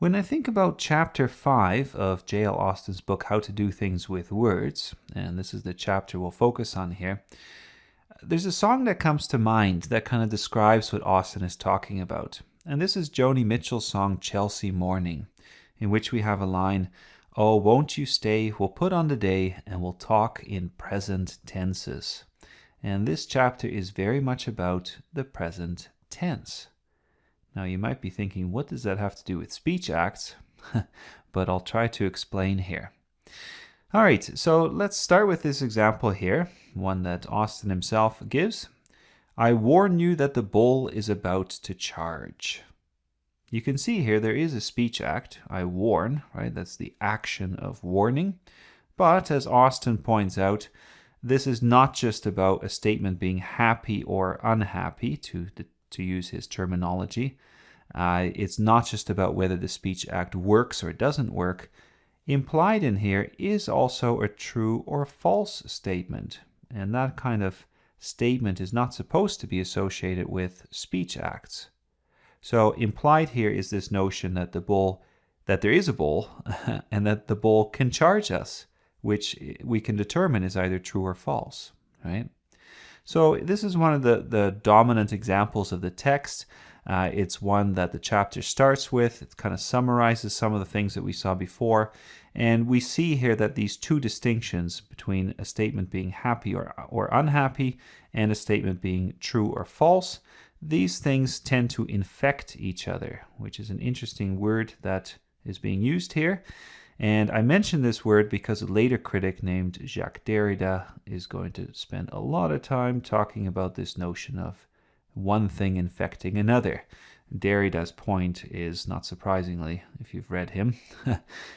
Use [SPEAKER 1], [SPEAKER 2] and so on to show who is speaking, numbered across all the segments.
[SPEAKER 1] When I think about chapter 5 of J.L. Austin's book, How to Do Things with Words, and this is the chapter we'll focus on here, there's a song that comes to mind that kind of describes what Austin is talking about. And this is Joni Mitchell's song, Chelsea Morning, in which we have a line, "Oh, won't you stay? We'll put on the day and we'll talk in present tenses." And this chapter is very much about the present tense. Now, you might be thinking, what does that have to do with speech acts? But I'll try to explain here. All right, so let's start with this example here, one that Austin himself gives. "I warn you that the bull is about to charge." You can see here there is a speech act, I warn, right? That's the action of warning. But as Austin points out, this is not just about a statement being happy or unhappy, to use his terminology. It's not just about whether the speech act works or doesn't work. Implied in here is also a true or false statement. And that kind of statement is not supposed to be associated with speech acts. So implied here is this notion that there is a bull, and that the bull can charge us, which we can determine is either true or false, right? So this is one of the dominant examples of the text. It's one that the chapter starts with. It kind of summarizes some of the things that we saw before. And we see here that these two distinctions between a statement being happy or unhappy and a statement being true or false, these things tend to infect each other, which is an interesting word that is being used here. And I mention this word because a later critic named Jacques Derrida is going to spend a lot of time talking about this notion of one thing infecting another. Derrida's point is, not surprisingly, if you've read him,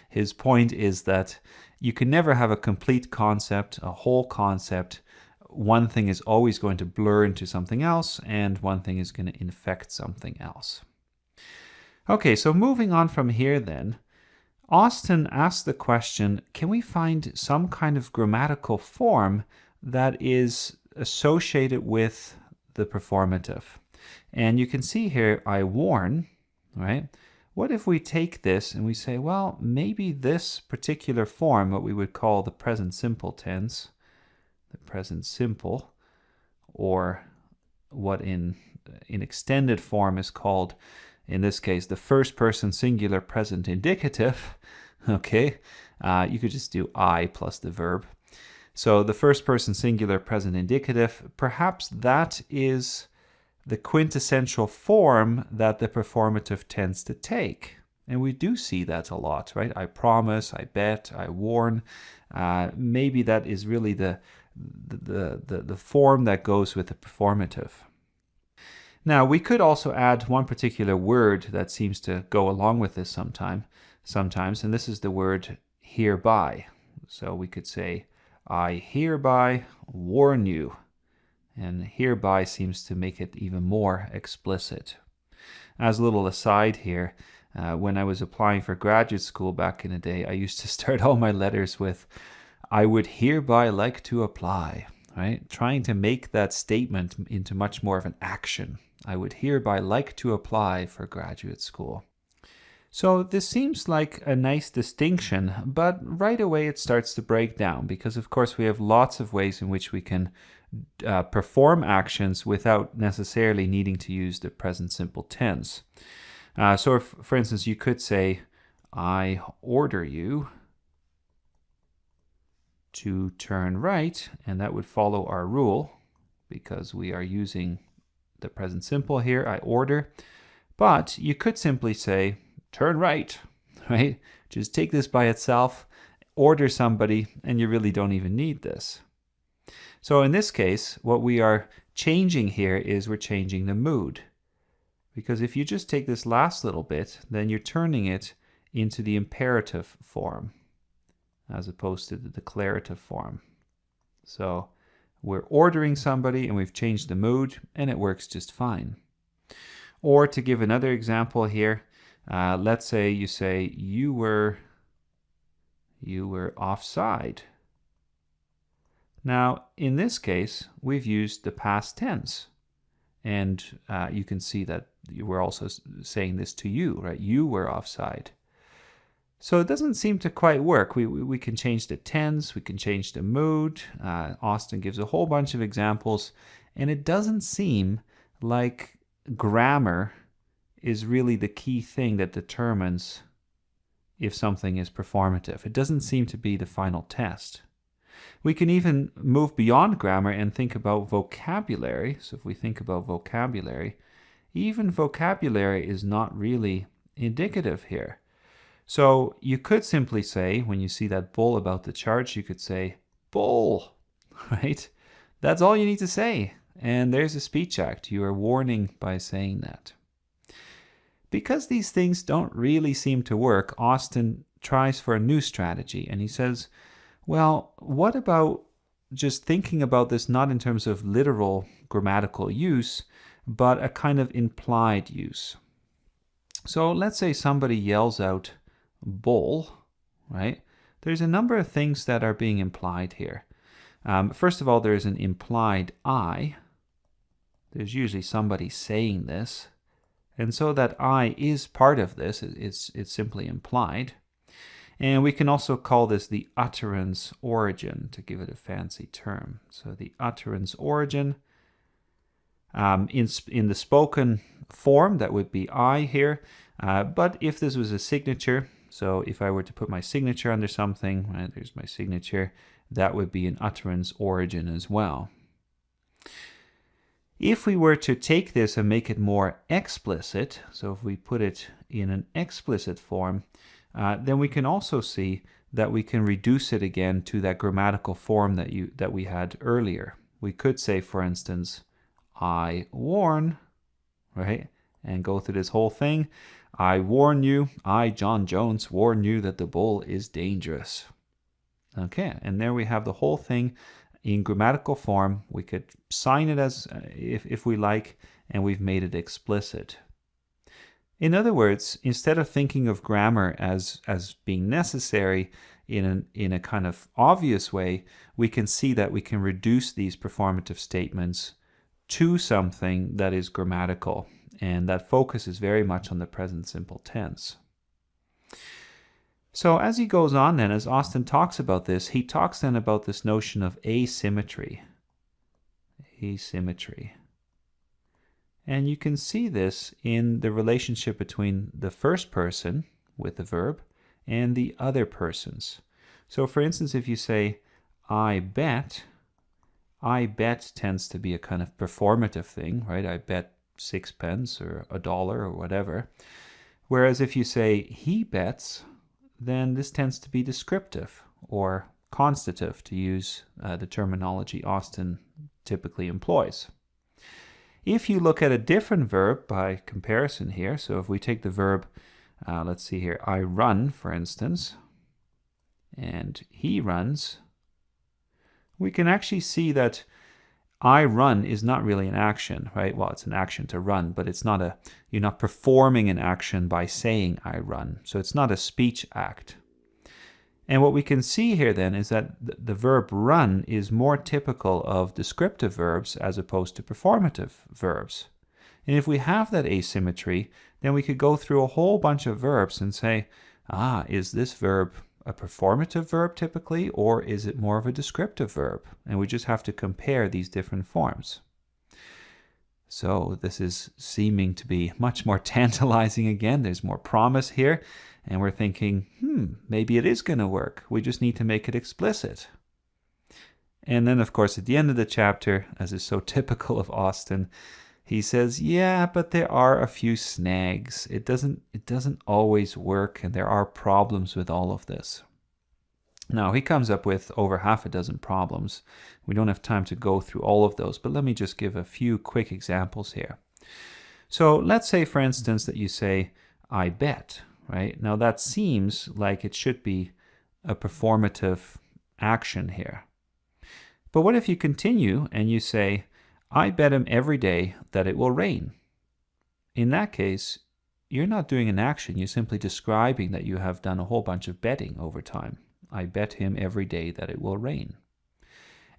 [SPEAKER 1] his point is that you can never have a complete concept, a whole concept. One thing is always going to blur into something else, and one thing is going to infect something else. Okay, so moving on from here then, Austin asks the question, can we find some kind of grammatical form that is associated with the performative? And you can see here, I warn, right? What if we take this and we say, well, maybe this particular form, what we would call the present simple tense, the present simple, or what in extended form is called, in this case, the first person singular present indicative, okay? You could just do I plus the verb. So the first person singular present indicative, perhaps that is the quintessential form that the performative tends to take. And we do see that a lot, right? I promise, I bet, I warn. Maybe that is really the form that goes with the performative. Now, we could also add one particular word that seems to go along with this sometimes, and this is the word hereby. So we could say, I hereby warn you. And hereby seems to make it even more explicit. As a little aside here, when I was applying for graduate school back in the day, I used to start all my letters with, I would hereby like to apply, right? Trying to make that statement into much more of an action. I would hereby like to apply for graduate school. So this seems like a nice distinction, but right away it starts to break down because, of course, we have lots of ways in which we can perform actions without necessarily needing to use the present simple tense. So, for instance, you could say, I order you to turn right, and that would follow our rule because we are using the present simple here, I order. But you could simply say, turn right, right? Just take this by itself, order somebody, and you really don't even need this. So in this case, what we are changing here is we're changing the mood. Because if you just take this last little bit, then you're turning it into the imperative form as opposed to the declarative form. So we're ordering somebody and we've changed the mood and it works just fine. Or to give another example here, let's say you say you were offside. Now, in this case, we've used the past tense. And you can see that we're also saying this to you, right? You were offside. So it doesn't seem to quite work. We can change the tense, we can change the mood. Austin gives a whole bunch of examples, and it doesn't seem like grammar is really the key thing that determines if something is performative. It doesn't seem to be the final test. We can even move beyond grammar and think about vocabulary. So if we think about vocabulary, even vocabulary is not really indicative here. So you could simply say, when you see that bull about the charge, you could say, bull, right? That's all you need to say. And there's a speech act. You are warning by saying that. Because these things don't really seem to work, Austin tries for a new strategy. And he says, well, what about just thinking about this not in terms of literal grammatical use, but a kind of implied use? So let's say somebody yells out, bull, right? There's a number of things that are being implied here. First of all, there's an implied I. There's usually somebody saying this. And so that I is part of this. It's simply implied. And we can also call this the utterance origin, to give it a fancy term. So the utterance origin. In the spoken form, that would be I here. But if this was a signature, so if I were to put my signature under something, right, there's my signature, that would be an utterance origin as well. If we were to take this and make it more explicit, so if we put it in an explicit form, then we can also see that we can reduce it again to that grammatical form that we had earlier. We could say, for instance, I warn, right? And go through this whole thing. I warn you, I, John Jones, warn you that the bull is dangerous. Okay, and there we have the whole thing in grammatical form. We could sign it as, if we like, and we've made it explicit. In other words, instead of thinking of grammar as being necessary in a kind of obvious way, we can see that we can reduce these performative statements to something that is grammatical, and that focus is very much on the present simple tense. So as he goes on then, as Austin talks about this, he talks then about this notion of asymmetry. Asymmetry. And you can see this in the relationship between the first person with the verb and the other persons. So for instance, if you say, I bet tends to be a kind of performative thing, right? I bet 6 pence or $1 or whatever. Whereas if you say he bets, then this tends to be descriptive or constative, to use the terminology Austin typically employs. If you look at a different verb by comparison here, so if we take the verb, let's see here, I run, for instance, and he runs, we can actually see that I run is not really an action, right? Well, it's an action to run, but it's not you're not performing an action by saying I run. So it's not a speech act. And what we can see here then is that the verb run is more typical of descriptive verbs as opposed to performative verbs. And if we have that asymmetry, then we could go through a whole bunch of verbs and say, is this verb a performative verb typically, or is it more of a descriptive verb? And we just have to compare these different forms. So this is seeming to be much more tantalizing again. There's more promise here. And we're thinking, maybe it is going to work. We just need to make it explicit. And then, of course, at the end of the chapter, as is so typical of Austin, he says, yeah, but there are a few snags. It doesn't always work, and there are problems with all of this. Now, he comes up with over half a dozen problems. We don't have time to go through all of those, but let me just give a few quick examples here. So let's say, for instance, that you say, I bet, right? Now, that seems like it should be a performative action here. But what if you continue and you say, I bet him every day that it will rain? In that case, you're not doing an action. You're simply describing that you have done a whole bunch of betting over time. I bet him every day that it will rain.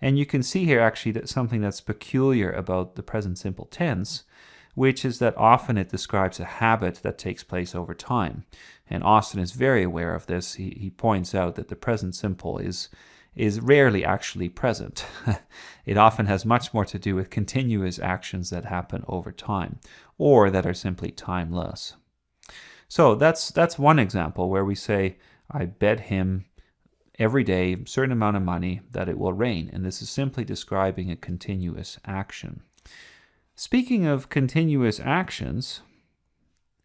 [SPEAKER 1] And you can see here actually that something that's peculiar about the present simple tense, which is that often it describes a habit that takes place over time. And Austin is very aware of this. He points out that the present simple is rarely actually present. It often has much more to do with continuous actions that happen over time, or that are simply timeless. So that's one example where we say, I bet him every day a certain amount of money that it will rain, and this is simply describing a continuous action. Speaking of continuous actions,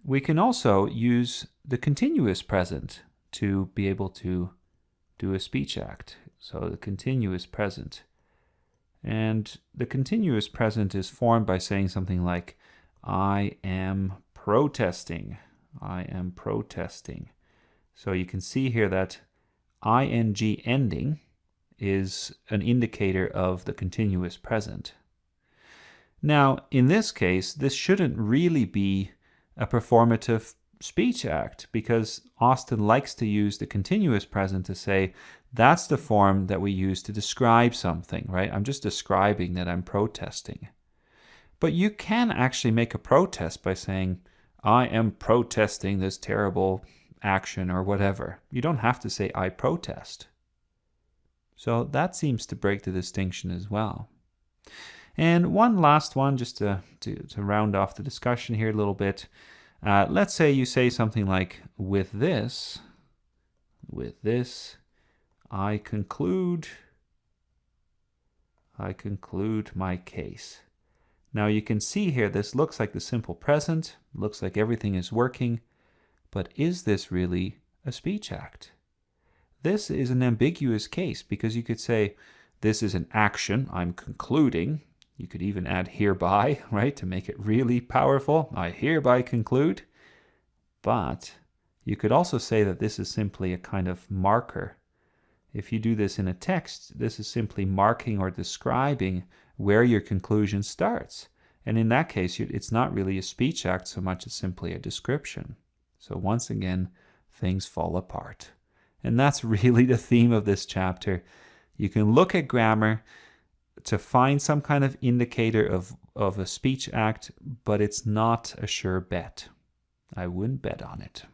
[SPEAKER 1] we can also use the continuous present to be able to do a speech act. So the continuous present. And the continuous present is formed by saying something like, I am protesting. I am protesting. So you can see here that ing ending is an indicator of the continuous present. Now, in this case, this shouldn't really be a performative speech act, because Austin likes to use the continuous present to say, that's the form that we use to describe something, right? I'm just describing that I'm protesting. But you can actually make a protest by saying, I am protesting this terrible action or whatever. You don't have to say, I protest. So that seems to break the distinction as well. And one last one, just to round off the discussion here a little bit. Let's say you say something like, with this, I conclude my case. Now you can see here, this looks like the simple present, looks like everything is working, but is this really a speech act? This is an ambiguous case, because you could say, this is an action, I'm concluding. You could even add hereby, right, to make it really powerful. I hereby conclude. But you could also say that this is simply a kind of marker. If you do this in a text, this is simply marking or describing where your conclusion starts. And in that case, it's not really a speech act so much as simply a description. So once again, things fall apart. And that's really the theme of this chapter. You can look at grammar to find some kind of indicator of a speech act, but it's not a sure bet. I wouldn't bet on it.